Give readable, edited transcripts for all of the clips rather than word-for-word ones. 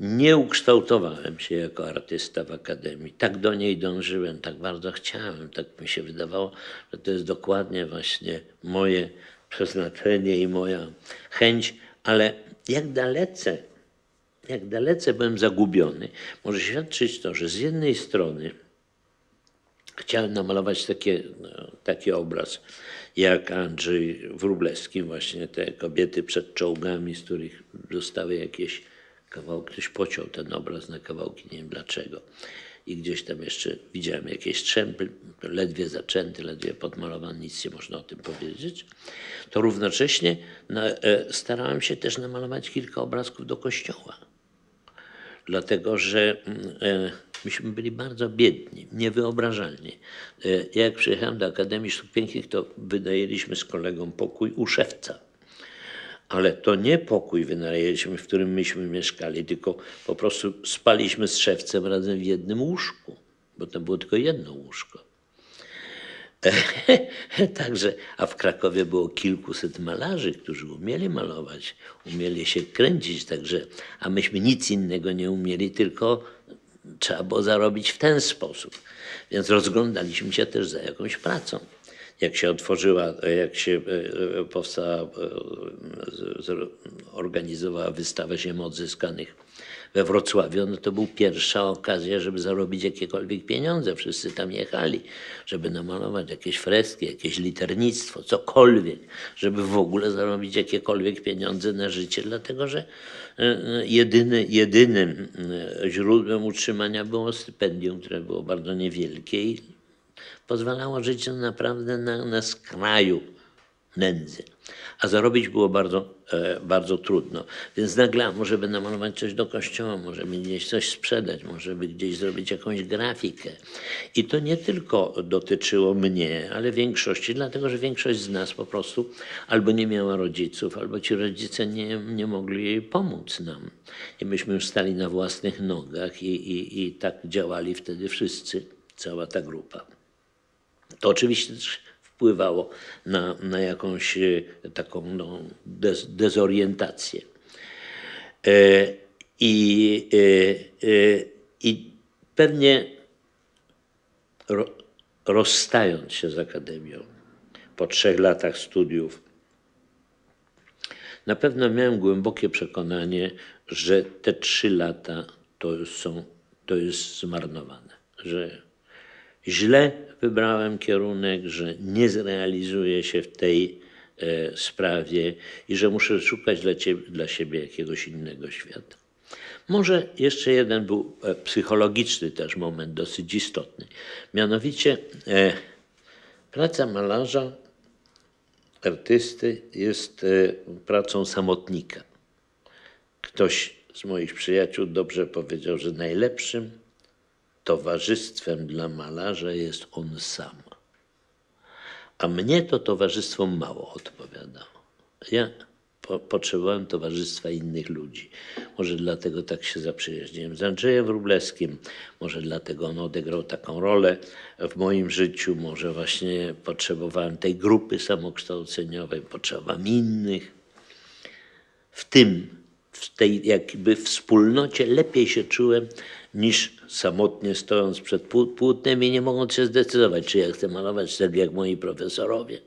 Nie ukształtowałem się jako artysta w akademii. Tak do niej dążyłem, tak bardzo chciałem, tak mi się wydawało, że to jest dokładnie właśnie moje przeznaczenie i moja chęć, ale jak dalece byłem zagubiony, może świadczyć to, że z jednej strony chciałem namalować taki obraz jak Andrzej Wróblewski, właśnie te kobiety przed czołgami, z których zostały jakieś kawałki, ktoś pociął ten obraz na kawałki, nie wiem dlaczego. I gdzieś tam jeszcze widziałem jakieś strzępy, ledwie zaczęty, ledwie podmalowany, nic nie można o tym powiedzieć. To równocześnie starałem się też namalować kilka obrazków do kościoła. Dlatego, że myśmy byli bardzo biedni, niewyobrażalnie. Jak przyjechałem do Akademii Sztuk Pięknych, to wynajęliśmy z kolegą pokój u szewca. Ale to nie pokój wynajęliśmy, w którym myśmy mieszkali, tylko po prostu spaliśmy z szewcem razem w jednym łóżku, bo to było tylko jedno łóżko. Także, a w Krakowie było kilkuset malarzy, którzy umieli malować, umieli się kręcić, także, a myśmy nic innego nie umieli, tylko trzeba było zarobić w ten sposób. Więc rozglądaliśmy się też za jakąś pracą. Jak się otworzyła, jak się powstała, organizowała wystawa ziem odzyskanych we Wrocławiu, no to była pierwsza okazja, żeby zarobić jakiekolwiek pieniądze. Wszyscy tam jechali, żeby namalować jakieś freski, jakieś liternictwo, cokolwiek, żeby w ogóle zarobić jakiekolwiek pieniądze na życie, dlatego że jedynym źródłem utrzymania było stypendium, które było bardzo niewielkie i pozwalało żyć naprawdę na skraju nędzy. A zarobić było bardzo trudno. Więc nagle może by namalować coś do kościoła, może by gdzieś coś sprzedać, może by gdzieś zrobić jakąś grafikę. I to nie tylko dotyczyło mnie, ale większości, dlatego że większość z nas po prostu albo nie miała rodziców, albo ci rodzice nie mogli jej pomóc nam. I myśmy już stali na własnych nogach i tak działali wtedy wszyscy, cała ta grupa. To oczywiście też wpływało na jakąś taką dezorientację. I pewnie rozstając się z Akademią po 3 latach studiów, na pewno miałem głębokie przekonanie, że te 3 lata to jest zmarnowane, że źle wybrałem kierunek, że nie zrealizuję się w tej sprawie i że muszę szukać dla siebie jakiegoś innego świata. Może jeszcze jeden był psychologiczny też moment, dosyć istotny. Mianowicie praca malarza, artysty jest pracą samotnika. Ktoś z moich przyjaciół dobrze powiedział, że najlepszym towarzystwem dla malarza jest on sam. A mnie to towarzystwo mało odpowiadało. Ja potrzebowałem towarzystwa innych ludzi. Może dlatego tak się zaprzyjaźniłem z Andrzejem Wróblewskim, może dlatego on odegrał taką rolę w moim życiu, może właśnie potrzebowałem tej grupy samokształceniowej, potrzebowałem innych. W tej jakby wspólnocie lepiej się czułem niż samotnie stojąc przed płótnem i nie mogąc się zdecydować, czy ja chcę malować tak jak moi profesorowie,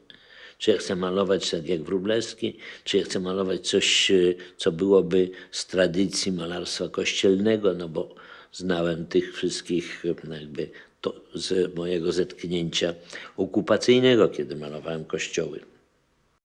czy ja chcę malować tak jak Wróblewski, czy ja chcę malować coś, co byłoby z tradycji malarstwa kościelnego, no bo znałem tych wszystkich jakby z mojego zetknięcia okupacyjnego, kiedy malowałem kościoły.